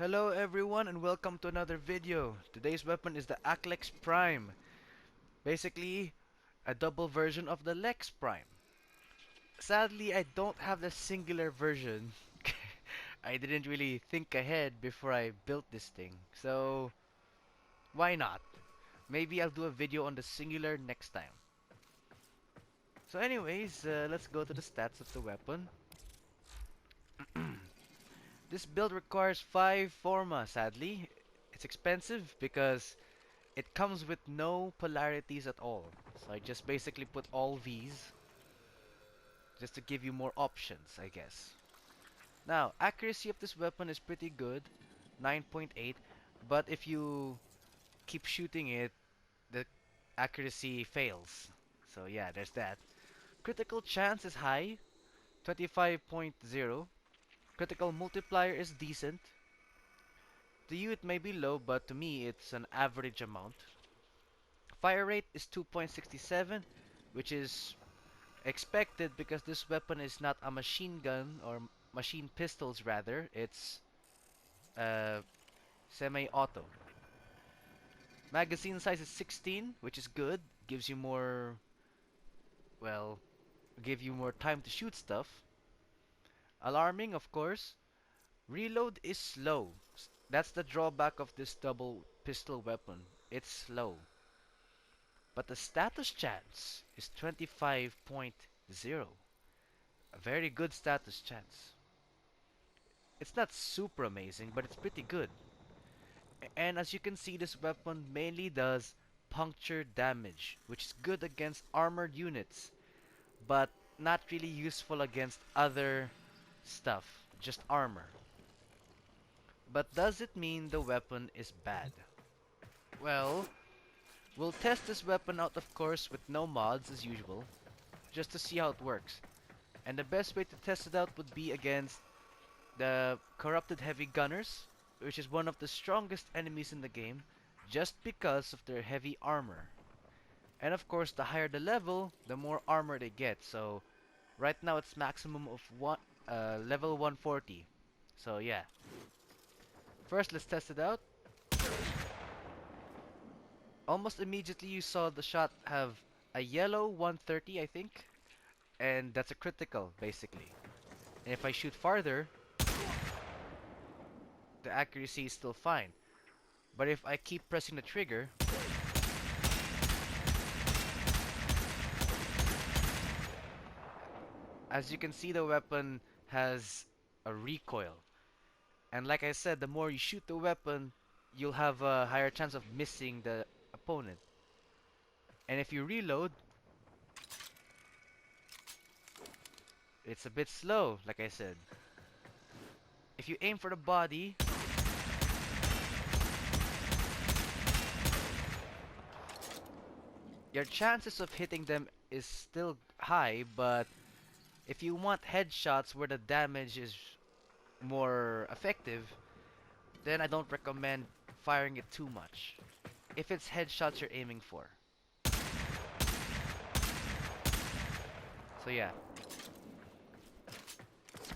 Hello everyone and welcome to another video. Today's weapon is the Aklex Prime. Basically, a double version of the Lex Prime. Sadly, I don't have the singular version. I didn't really think ahead before I built this thing. So, why not? Maybe I'll do a video on the singular next time. So anyways, let's go to the stats of the weapon. This build requires 5 Forma, sadly. It's expensive because it comes with no polarities at all. So I just basically put all these just to give you more options, I guess. Now, accuracy of this weapon is pretty good, 9.8, but if you keep shooting it, the accuracy fails. So yeah, there's that. Critical chance is high, 25.0. Critical multiplier is decent. To you it may be low, but to me it's an average amount. Fire rate is 2.67, which is expected because this weapon is not a machine gun or machine pistols rather. It's uh, semi-auto. Magazine size is 16, which is good. Gives you more, well, give you more time to shoot stuff. Alarming, of course. Reload is slow. That's the drawback of this double pistol weapon. It's slow. But the status chance is 25.0. A very good status chance. It's not super amazing, but it's pretty good. And as you can see, this weapon mainly does puncture damage, which is good against armored units, but not really useful against other stuff, just armor. But does it mean the weapon is bad? Well, we'll test this weapon out of course with no mods as usual, just to see how it works. And the best way to test it out would be against the corrupted heavy gunners, which is one of the strongest enemies in the game, just because of their heavy armor. And of course, the higher the level, the more armor they get. So right now it's maximum of level 140. So yeah. First, let's test it out. Almost immediately you saw the shot have a yellow 130, I think, and that's a critical basically. And if I shoot farther, the accuracy is still fine. But if I keep pressing the trigger, as you can see, the weapon has a recoil. And like I said, the more you shoot the weapon, you'll have a higher chance of missing the opponent. And if you reload, it's a bit slow, like I said. If you aim for the body, your chances of hitting them is still high, but if you want headshots where the damage is more effective, then I don't recommend firing it too much. If it's headshots you're aiming for. So yeah.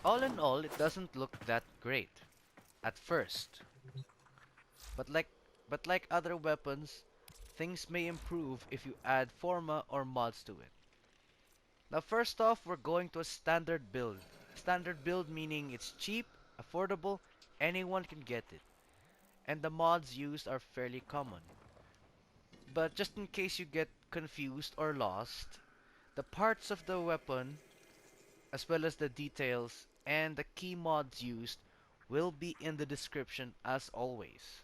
All in all, it doesn't look that great at first. But like other weapons, things may improve if you add Forma or mods to it. Now first off, we're going to a standard build. Standard build meaning it's cheap, affordable, anyone can get it. And the mods used are fairly common. But just in case you get confused or lost, the parts of the weapon, as well as the details and the key mods used, will be in the description as always.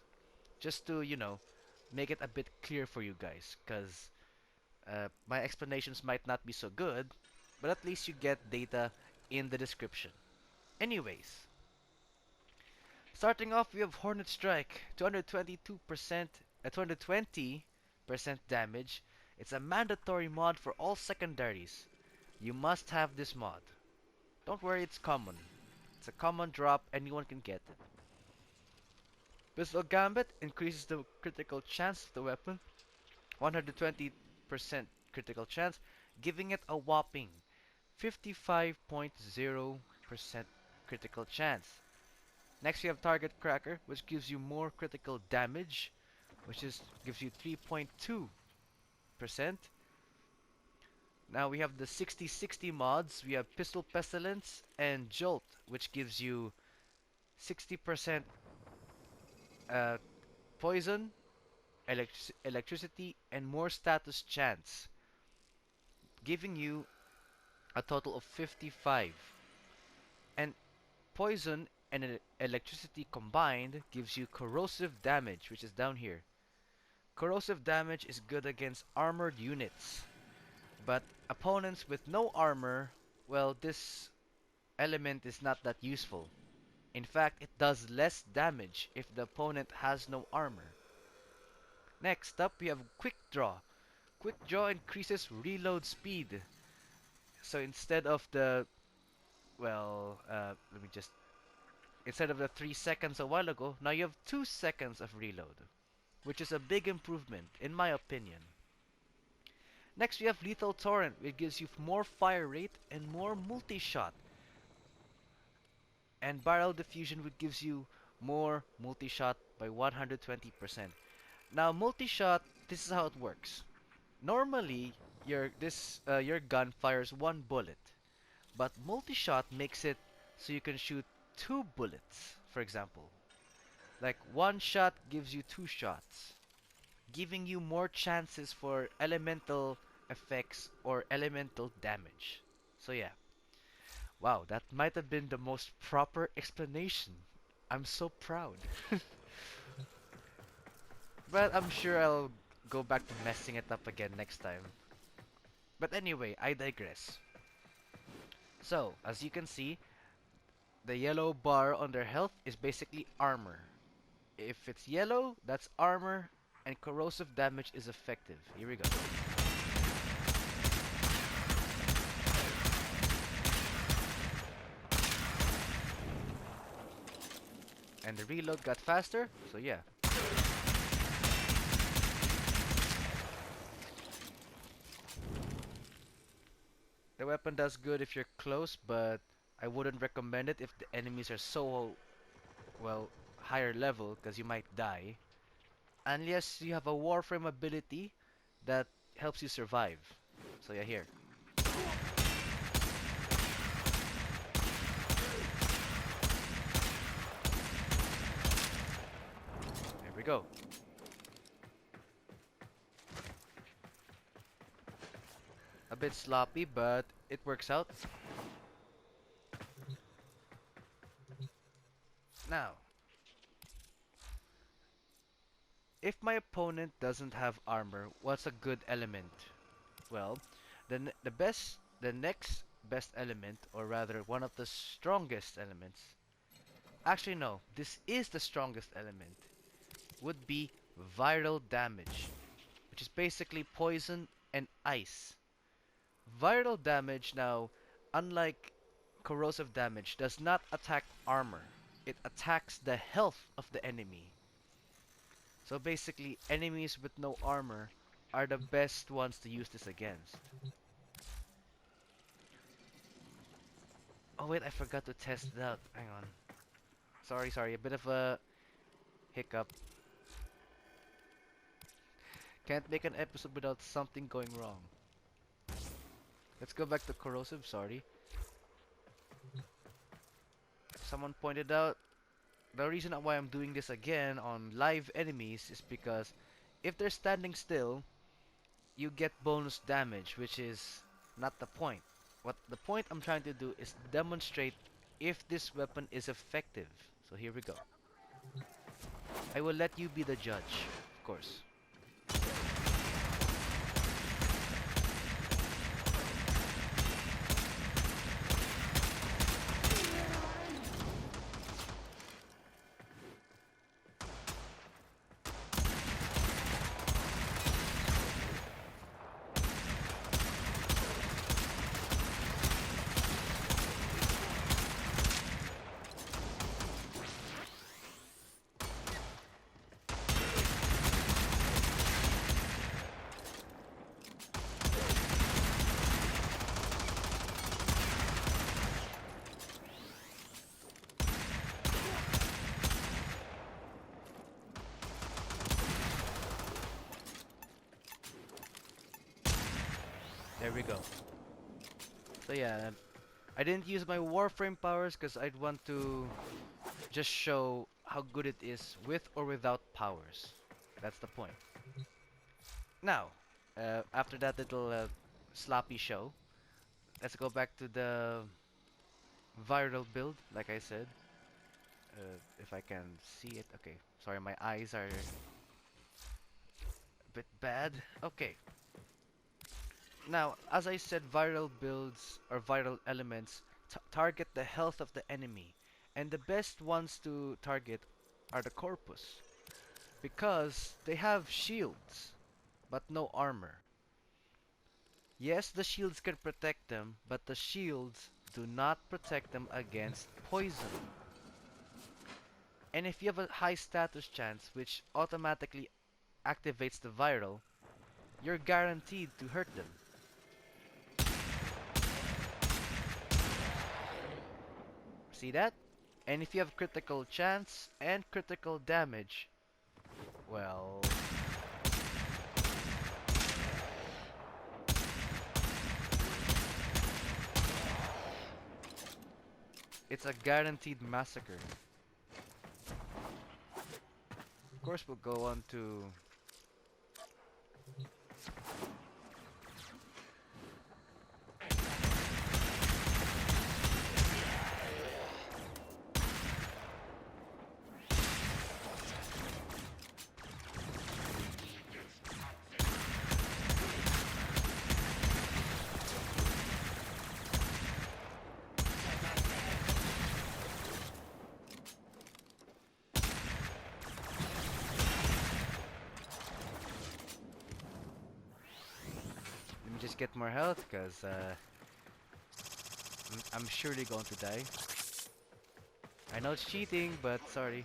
Just to, make it a bit clear for you guys, because my explanations might not be so good, but at least you get data in the description. Anyways, starting off, we have Hornet Strike, 222%, 220% damage. It's a mandatory mod for all secondaries. You must have this mod. Don't worry, it's common. It's a common drop, anyone can get it. Pistol Gambit increases the critical chance of the weapon, 120% critical chance, giving it a whopping 55.0% critical chance. Next we have Target Cracker, which gives you more critical damage, which is gives you 3.2%. Now we have the 60-60 mods. We have Pistol Pestilence and Jolt, which gives you 60% uh, poison, electricity, and more status chance, giving you a total of 55. And poison and electricity combined gives you corrosive damage, which is down here. Corrosive damage is good against armored units, but opponents with no armor, well, this element is not that useful. In fact, it does less damage if the opponent has no armor. Next up, we have Quick Draw. Quick Draw increases reload speed. So instead of the, well, let me just, instead of the 3 seconds a while ago, now you have 2 seconds of reload, which is a big improvement, in my opinion. Next, we have Lethal Torrent, which gives you more fire rate and more multi-shot. And Barrel Diffusion, which gives you more multi-shot by 120%. Now, multi-shot, this is how it works. Normally, your gun fires one bullet, but multi-shot makes it so you can shoot two bullets, for example. Like one shot gives you two shots, giving you more chances for elemental effects or elemental damage. So yeah. Wow, that might have been the most proper explanation. I'm so proud. But I'm sure I'll go back to messing it up again next time. But anyway, I digress. So, as you can see, the yellow bar on their health is basically armor. If it's yellow, that's armor, and corrosive damage is effective. Here we go. And the reload got faster, so yeah. The weapon does good if you're close, but I wouldn't recommend it if the enemies are so, well, higher level, because you might die. Unless you have a Warframe ability that helps you survive. So yeah, here. There we go. A bit sloppy, but it works out. Now, if my opponent doesn't have armor, what's a good element? Well, the next best element, or rather one of the strongest elements, actually no, this is the strongest element, would be viral damage, which is basically poison and ice. Viral damage now, unlike corrosive damage, does not attack armor. It attacks the health of the enemy. So basically, enemies with no armor are the best ones to use this against. Oh wait, I forgot to test it out. Hang on. Sorry, a bit of a hiccup. Can't make an episode without something going wrong. Let's go back to corrosive, sorry. Someone pointed out the reason why I'm doing this again on live enemies is because if they're standing still, you get bonus damage, which is not the point. What the point I'm trying to do is demonstrate if this weapon is effective. So here we go. I will let you be the judge, of course. There we go. So yeah, I didn't use my Warframe powers because I'd want to just show how good it is with or without powers. That's the point. Now, after that little sloppy show, let's go back to the viral build, like I said. If I can see it. Okay, sorry, my eyes are a bit bad. Okay. Now, as I said, viral builds or viral elements target the health of the enemy, and the best ones to target are the corpus because they have shields but no armor. Yes, the shields can protect them, but the shields do not protect them against poison. And if you have a high status chance which automatically activates the viral, you're guaranteed to hurt them. See that? And if you have critical chance and critical damage, well, it's a guaranteed massacre. Of course, we'll go on to let me just get more health, because I'm surely going to die. I know it's cheating, but sorry.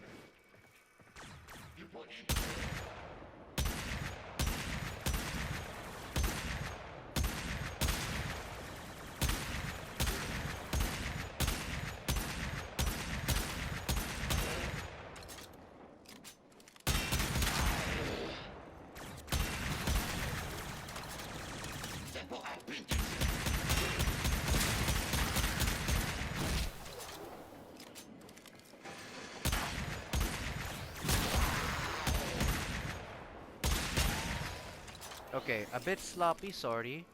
Okay, a bit sloppy, sorry,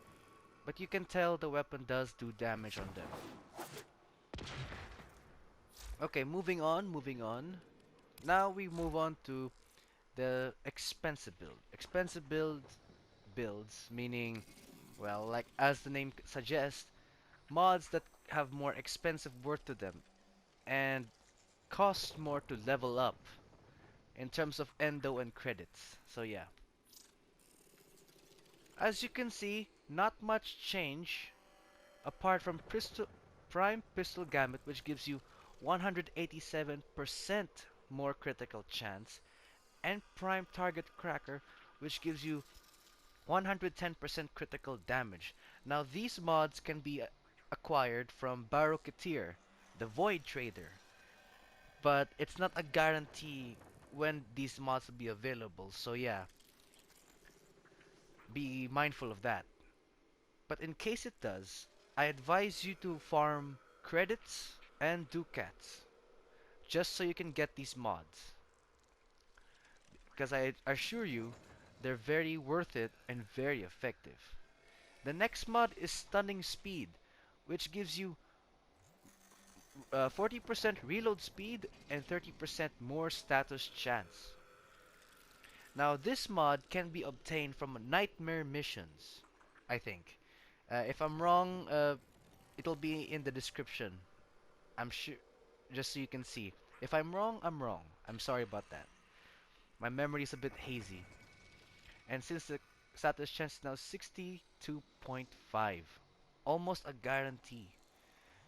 but you can tell the weapon does do damage on them. Okay, moving on, moving on. Now we move on to the expensive build. Expensive builds, meaning, well, like as the name suggests, mods that have more expensive worth to them and cost more to level up in terms of endo and credits. So yeah. As you can see, not much change apart from Prime Pistol Gambit, which gives you 187% more critical chance, and Prime Target Cracker, which gives you 110% critical damage. Now these mods can be acquired from Baroketeer, the Void Trader, but it's not a guarantee when these mods will be available, so yeah, be mindful of that. But in case it does, I advise you to farm credits and ducats just so you can get these mods, because I assure you they're very worth it and very effective. The next mod is Stunning Speed, which gives you 40% reload speed and 30% more status chance. Now this mod can be obtained from nightmare missions, I think. If I'm wrong, it'll be in the description. I'm sure, just so you can see. If I'm wrong, I'm wrong. I'm sorry about that. My memory is a bit hazy. And since the status chance is now 62.5, almost a guarantee.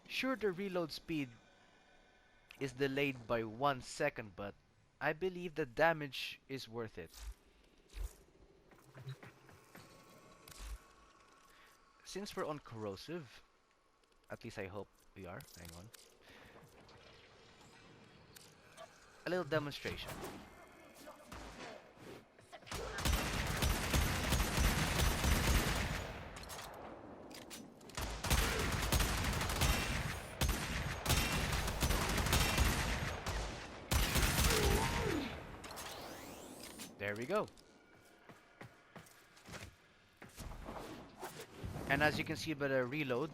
Sure, the reload speed is delayed by 1 second, but I believe the damage is worth it. Since we're on corrosive, at least I hope we are. Hang on. A little demonstration. There we go. And as you can see by the reload,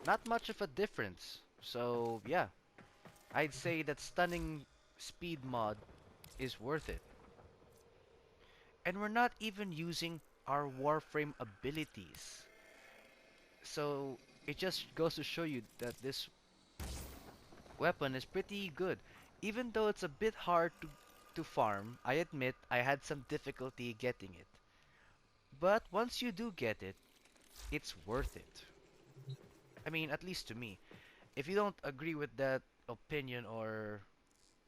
not much of a difference. So yeah, I'd say that stunning speed mod is worth it. And we're not even using our Warframe abilities. So it just goes to show you that this weapon is pretty good. Even though it's a bit hard to farm, I admit I had some difficulty getting it. But once you do get it, it's worth it. I mean, at least to me. If you don't agree with that opinion or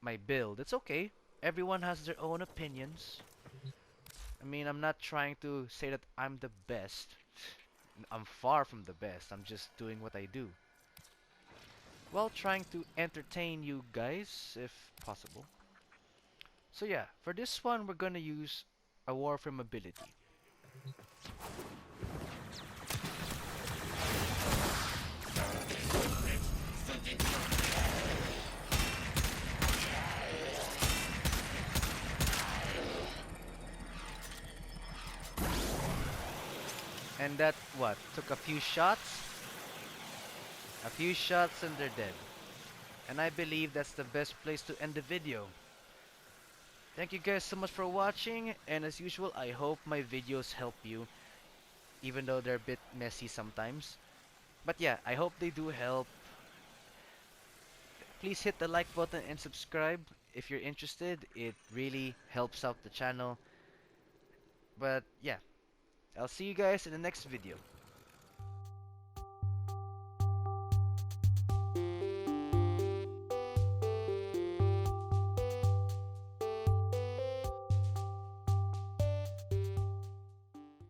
my build, it's okay. Everyone has their own opinions. I mean, I'm not trying to say that I'm the best. I'm far from the best. I'm just doing what I do. While trying to entertain you guys, if possible. So yeah, for this one, we're gonna use a Warframe ability. And that, what, took a few shots? A few shots and they're dead. And I believe that's the best place to end the video. Thank you guys so much for watching, and as usual, I hope my videos help you, even though they're a bit messy sometimes. But yeah, I hope they do help. Please hit the like button and subscribe if you're interested. It really helps out the channel. But yeah, I'll see you guys in the next video.